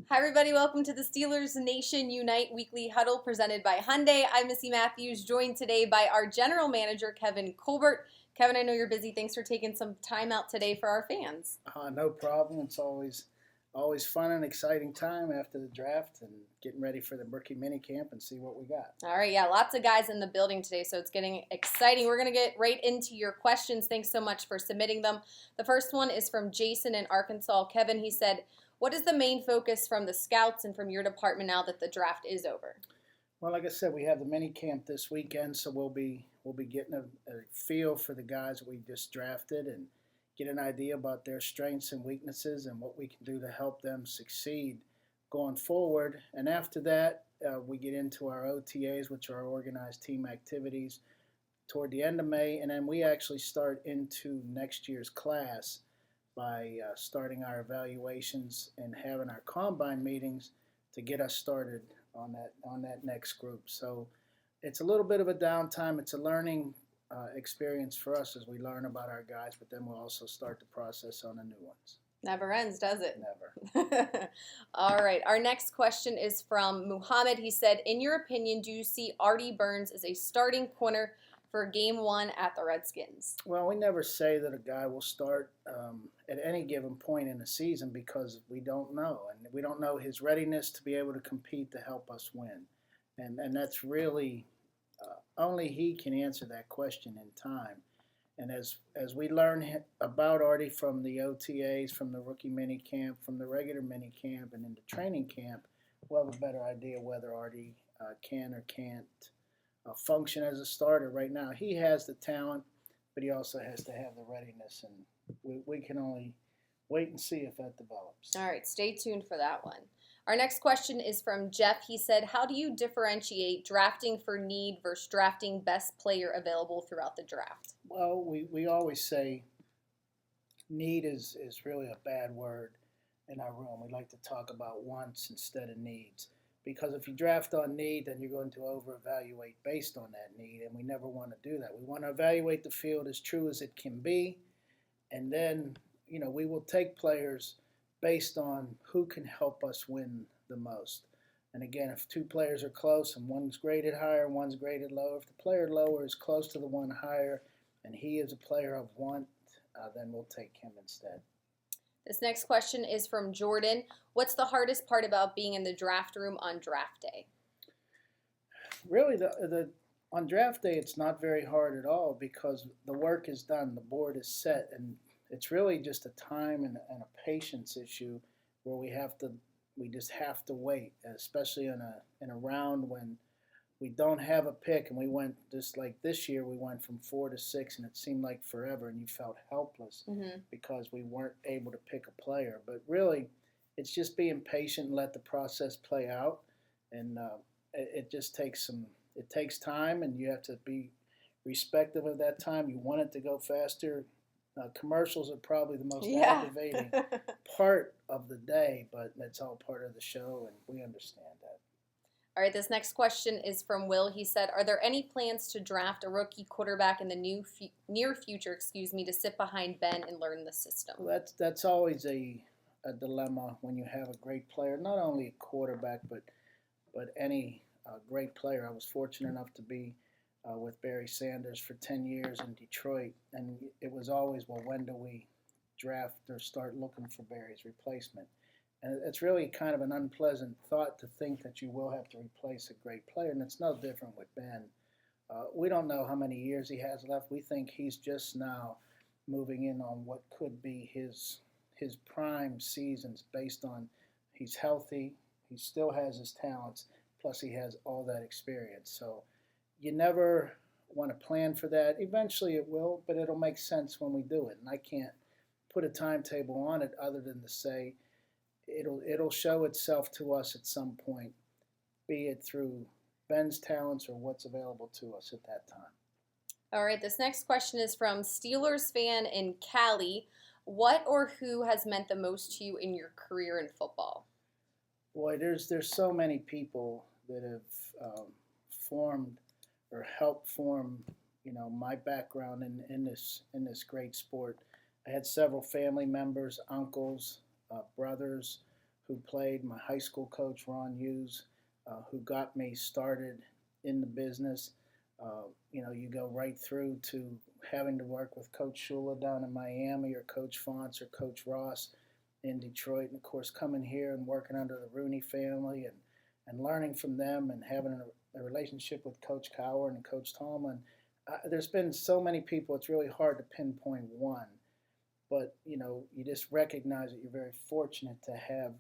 Hi, everybody. Welcome to the Steelers Nation Unite Weekly Huddle presented by Hyundai. I'm Missy Matthews, joined today by our general manager, Kevin Colbert. Kevin, I know you're busy. Thanks for taking some time out today for our fans. No problem. It's always fun and exciting time after the draft and getting ready for the rookie minicamp and see what we got. All right, yeah, lots of guys in the building today, so it's getting exciting. We're going to get right into your questions. Thanks so much for submitting them. The first one is from Jason in Arkansas. Kevin, he said, what is the main focus from the scouts and from your department now that the draft is over? Well, like I said, we have the mini camp this weekend, so we'll be getting a feel for the guys that we just drafted and get an idea about their strengths and weaknesses and what we can do to help them succeed going forward. And after that, we get into our OTAs, which are our organized team activities, toward the end of May, and then we actually start into next year's class by starting our evaluations and having our combine meetings to get us started on that next group. So it's a little bit of a downtime. It's a learning experience for us as we learn about our guys, but then we'll also start the process on the new ones. Never ends, does it? Never. All right. Our next question is from Muhammad. He said, in your opinion, do you see Artie Burns as a starting corner for Game 1 at the Redskins? Well, we never say that a guy will start at any given point in the season because we don't know. And we don't know his readiness to be able to compete to help us win. And that's really only he can answer that question in time. And as we learn about Artie from the OTAs, from the rookie mini camp, from the regular mini camp, and into training camp, we'll have a better idea whether Artie can or can't function as a starter. Right now, he has the talent, but he also has to have the readiness, and we can only wait and see if that develops. All right, stay tuned for that one. Our next question is from Jeff. He said, how do you differentiate drafting for need versus drafting best player available throughout the draft? Well, we always say need is really a bad word in our room. We like to talk about wants instead of needs. Because if you draft on need, then you're going to over-evaluate based on that need, and we never want to do that. We want to evaluate the field as true as it can be, and then we will take players based on who can help us win the most. And again, if two players are close and one's graded higher and one's graded lower, if the player lower is close to the one higher and he is a player of want, then we'll take him instead. This next question is from Jordan. What's the hardest part about being in the draft room on draft day? Really, on draft day, it's not very hard at all because the work is done, the board is set, and it's really just a time and a patience issue where we just have to wait, especially in a round when we don't have a pick, and we went just like this year, we went from 4 to 6, and it seemed like forever, and you felt helpless because we weren't able to pick a player. But really, it's just being patient and let the process play out, and it just takes time, and you have to be respectful of that time. You want it to go faster. Commercials are probably the most aggravating part of the day, but that's all part of the show, and we understand that. All right, this next question is from Will. He said, are there any plans to draft a rookie quarterback in the near future, to sit behind Ben and learn the system? Well, that's always a dilemma when you have a great player, not only a quarterback, but any great player. I was fortunate enough to be with Barry Sanders for 10 years in Detroit, and it was always, well, when do we draft or start looking for Barry's replacement? And it's really kind of an unpleasant thought to think that you will have to replace a great player, and it's no different with Ben. We don't know how many years he has left. We think he's just now moving in on what could be his prime seasons based on he's healthy, he still has his talents, plus he has all that experience. So you never want to plan for that. Eventually it will, but it'll make sense when we do it. And I can't put a timetable on it other than to say it'll show itself to us at some point, be it through Ben's talents or what's available to us at that time. All right, this next question is from Steelers fan in Cali. What or who has meant the most to you in your career in football? Boy, there's so many people that have formed or helped form, my background in this great sport. I had several family members, uncles, brothers who played, my high school coach, Ron Hughes, who got me started in the business. You go right through to having to work with Coach Shula down in Miami, or Coach Fonts, or Coach Ross in Detroit, and of course coming here and working under the Rooney family, and learning from them, and having a relationship with Coach Cower and Coach Tomlin. There's been so many people, it's really hard to pinpoint one. But, you just recognize that you're very fortunate to have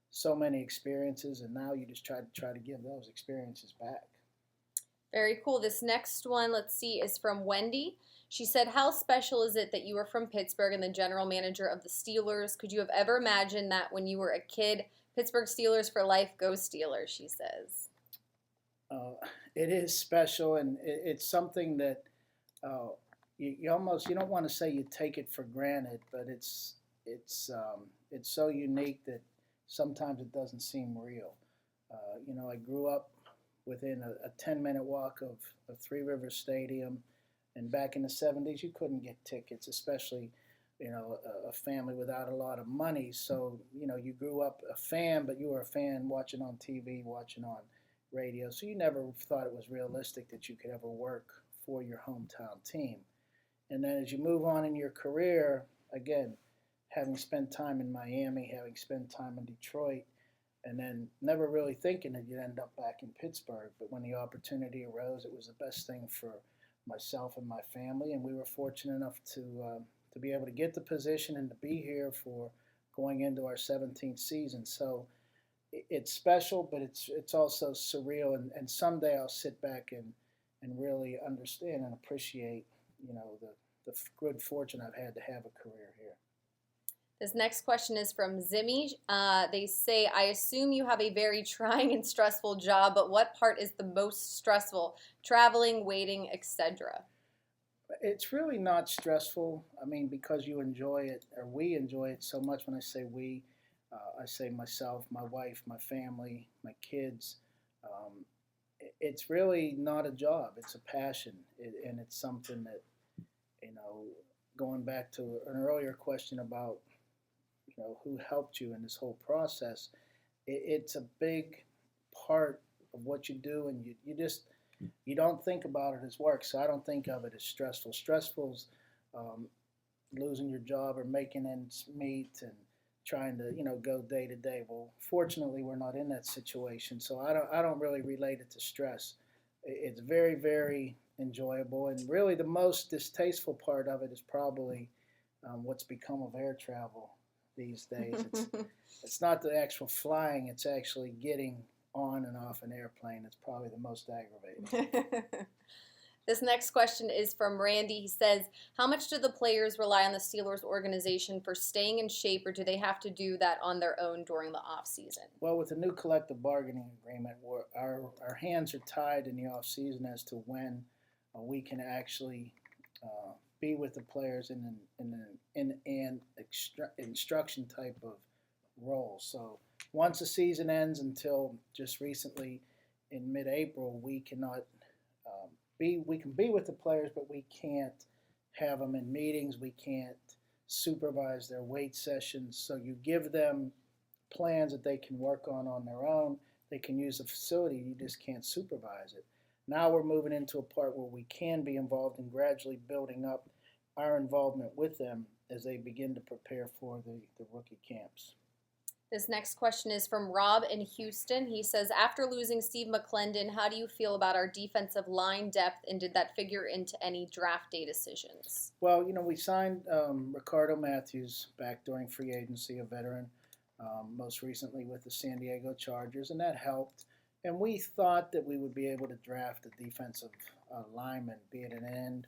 so many experiences, and now you just try to give those experiences back. Very cool. This next one, let's see, is from Wendy. She said, how special is it that you were from Pittsburgh and the general manager of the Steelers? Could you have ever imagined that when you were a kid? Pittsburgh Steelers for life, go Steelers, she says. It is special, and it's something that you don't want to say you take it for granted, but it's so unique that sometimes it doesn't seem real. I grew up within a 10-minute walk of Three Rivers Stadium, and back in the 70s you couldn't get tickets, especially a family without a lot of money. So you grew up a fan, but you were a fan watching on TV, watching on radio, so you never thought it was realistic that you could ever work for your hometown team. And then as you move on in your career, again, having spent time in Miami, having spent time in Detroit, and then never really thinking that you'd end up back in Pittsburgh. But when the opportunity arose, it was the best thing for myself and my family, and we were fortunate enough to be able to get the position and to be here for going into our 17th season. So it's special, but it's also surreal, and someday I'll sit back and really understand and appreciate the good fortune I've had to have a career here. This next question is from Zimmy. They say, I assume you have a very trying and stressful job, but what part is the most stressful? Traveling, waiting, etc. It's really not stressful. I mean, because you enjoy it, or we enjoy it so much. When I say we, I say myself, my wife, my family, my kids. It's really not a job. It's a passion, and it's something that, going back to an earlier question about who helped you in this whole process, it's a big part of what you do, and you don't think about it as work. So I don't think of it as stressful. Stressful's losing your job or making ends meet and trying to go day to day. Well, fortunately, we're not in that situation, so I don't really relate it to stress. It's very, very enjoyable, and really the most distasteful part of it is probably what's become of air travel these days. It's not the actual flying, it's actually getting on and off an airplane. It's probably the most aggravating. This next question is from Randy. He says, how much do the players rely on the Steelers organization for staying in shape, or do they have to do that on their own during the off season? Well, with the new collective bargaining agreement, our hands are tied in the off season as to when we can actually be with the players in an instruction type of role. So once the season ends, until just recently in mid-April, we cannot we can be with the players, but we can't have them in meetings. We can't supervise their weight sessions. So you give them plans that they can work on their own. They can use the facility. You just can't supervise it. Now we're moving into a part where we can be involved in gradually building up our involvement with them as they begin to prepare for the rookie camps. This next question is from Rob in Houston. He says, after losing Steve McClendon, how do you feel about our defensive line depth, and did that figure into any draft day decisions? Well, we signed Ricardo Matthews back during free agency, a veteran, most recently with the San Diego Chargers, and that helped. And we thought that we would be able to draft a defensive lineman, be it an end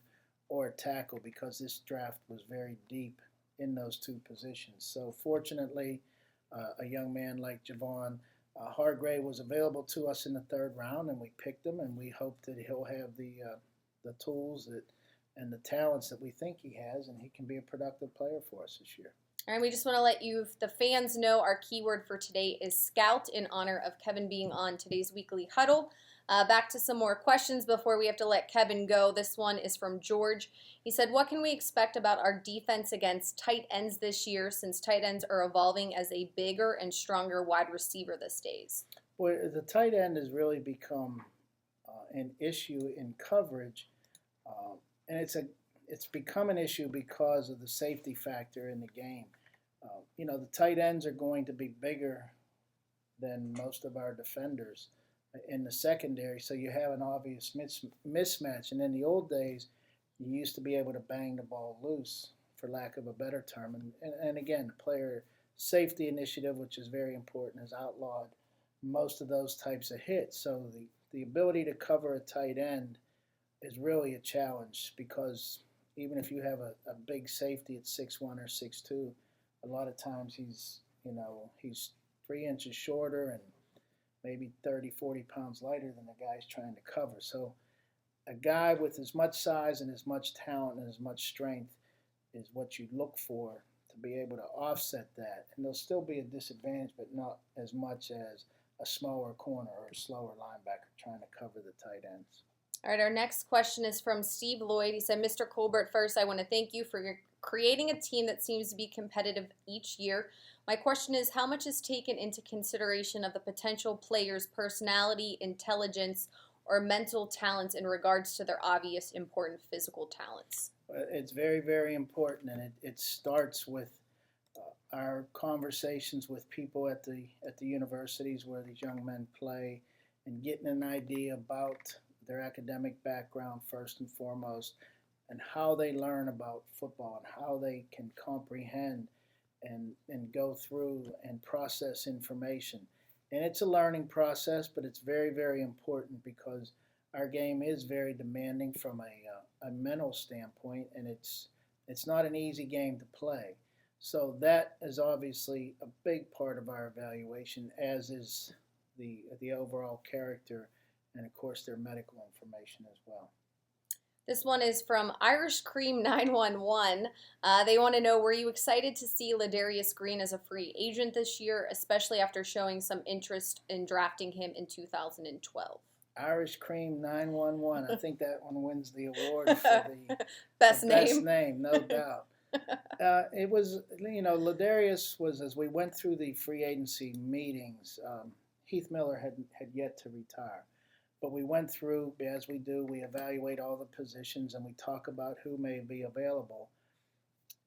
or a tackle, because this draft was very deep in those two positions. So fortunately, a young man like Javon Hargrave was available to us in the third round, and we picked him, and we hope that he'll have the tools and the talents that we think he has, and he can be a productive player for us this year. All right, we just want to let the fans know our keyword for today is scout, in honor of Kevin being on today's weekly huddle. Back to some more questions before we have to let Kevin go. This one is from George. He said, what can we expect about our defense against tight ends this year, since tight ends are evolving as a bigger and stronger wide receiver these days? Boy, the tight end has really become an issue in coverage, and it's become an issue because of the safety factor in the game. The tight ends are going to be bigger than most of our defenders in the secondary, so you have an obvious mismatch. And in the old days, you used to be able to bang the ball loose, for lack of a better term. And again, the player safety initiative, which is very important, has outlawed most of those types of hits. So the ability to cover a tight end is really a challenge, because even if you have a big safety at 6'1" or 6'2", a lot of times he's 3 inches shorter and maybe 30, 40 pounds lighter than the guy's trying to cover. So a guy with as much size and as much talent and as much strength is what you look for to be able to offset that. And there'll still be a disadvantage, but not as much as a smaller corner or a slower linebacker trying to cover the tight ends. All right, our next question is from Steve Lloyd. He said, Mr. Colbert, first, I want to thank you for creating a team that seems to be competitive each year. My question is, how much is taken into consideration of the potential player's personality, intelligence, or mental talents in regards to their obvious important physical talents? It's very, very important, and it starts with our conversations with people at the universities where these young men play, and getting an idea about their academic background first and foremost, and how they learn about football and how they can comprehend and go through and process information. And it's a learning process, but it's very, very important, because our game is very demanding from a mental standpoint, and it's not an easy game to play. So that is obviously a big part of our evaluation, as is the overall character and, of course, their medical information as well. This one is from Irish Cream 911. They want to know, were you excited to see Darius Green as a free agent this year, especially after showing some interest in drafting him in 2012? Irish Cream 911. I think that one wins the award for the best name. Best name, no doubt. It was, Ladarius was, as we went through the free agency meetings, Heath Miller had yet to retire. But we went through, as we do, we evaluate all the positions and we talk about who may be available.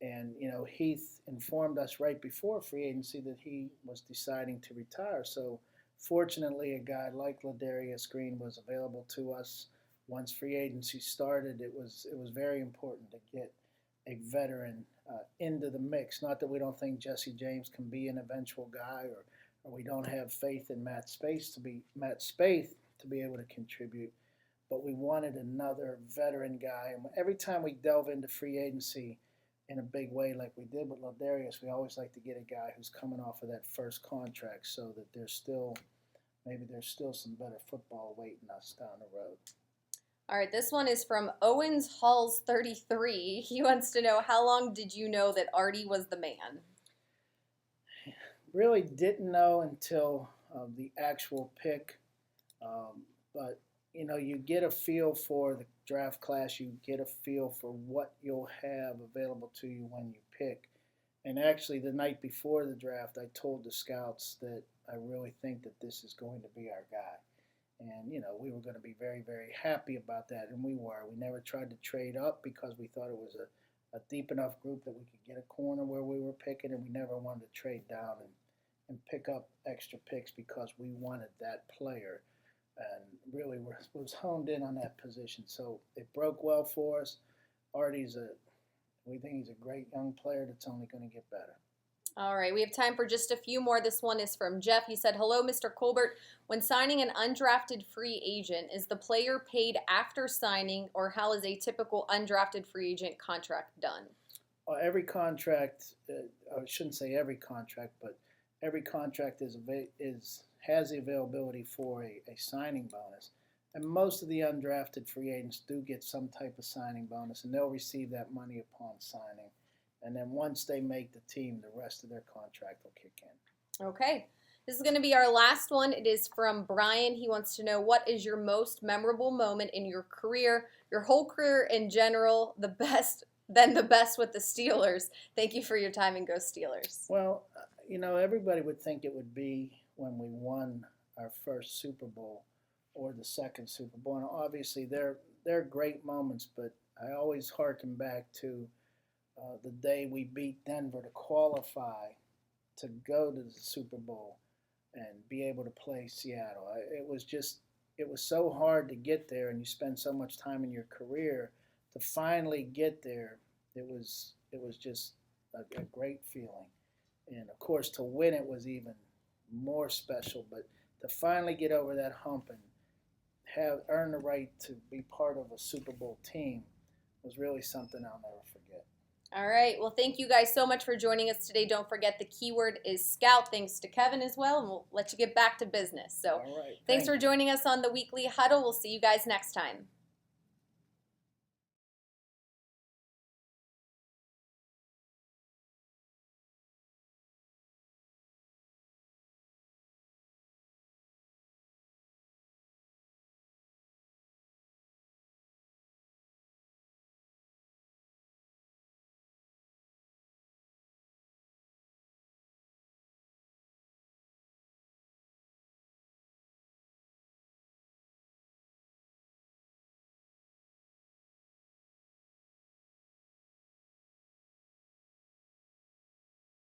And, Heath informed us right before free agency that he was deciding to retire. So fortunately, a guy like Darius Green was available to us. Once free agency started, it was very important to get a veteran into the mix. Not that we don't think Jesse James can be an eventual guy, or we don't have faith in Matt Spaeth to be able to contribute, but we wanted another veteran guy. And every time we delve into free agency in a big way like we did with Ladarius, we always like to get a guy who's coming off of that first contract, so that there's still some better football waiting us down the road. All right, this one is from Owens Halls 33. He wants to know, how long did you know that Artie was the man? Really didn't know until the actual pick. But, you get a feel for the draft class. You get a feel for what you'll have available to you when you pick. And actually, the night before the draft, I told the scouts that I really think that this is going to be our guy. And, we were going to be very, very happy about that, and we were. We never tried to trade up because we thought it was a deep enough group that we could get a corner where we were picking, and we never wanted to trade down and pick up extra picks because we wanted that player. And really was honed in on that position. So it broke well for us. We think he's a great young player that's only going to get better. All right, we have time for just a few more. This one is from Jeff. He said, hello, Mr. Colbert. When signing an undrafted free agent, is the player paid after signing, or how is a typical undrafted free agent contract done? Every contract, I shouldn't say every contract, but every contract has the availability for a signing bonus. And most of the undrafted free agents do get some type of signing bonus, and they'll receive that money upon signing. And then once they make the team, the rest of their contract will kick in. Okay. This is going to be our last one. It is from Brian. He wants to know, what is your most memorable moment in your career, your whole career in general, the best with the Steelers? Thank you for your time, and go Steelers. Well, everybody would think it would be when we won our first Super Bowl or the second Super Bowl. And obviously, they're great moments, but I always harken back to the day we beat Denver to qualify to go to the Super Bowl and be able to play Seattle. It was so hard to get there, and you spend so much time in your career to finally get there. It was just a great feeling, and of course to win it was even more special. But to finally get over that hump and earn the right to be part of a Super Bowl team was really something I'll never forget. All right. Well, thank you guys so much for joining us today. Don't forget the keyword is scout. Thanks to Kevin as well, and we'll let you get back to business. So All right. thanks for joining us on the weekly huddle. We'll see you guys next time.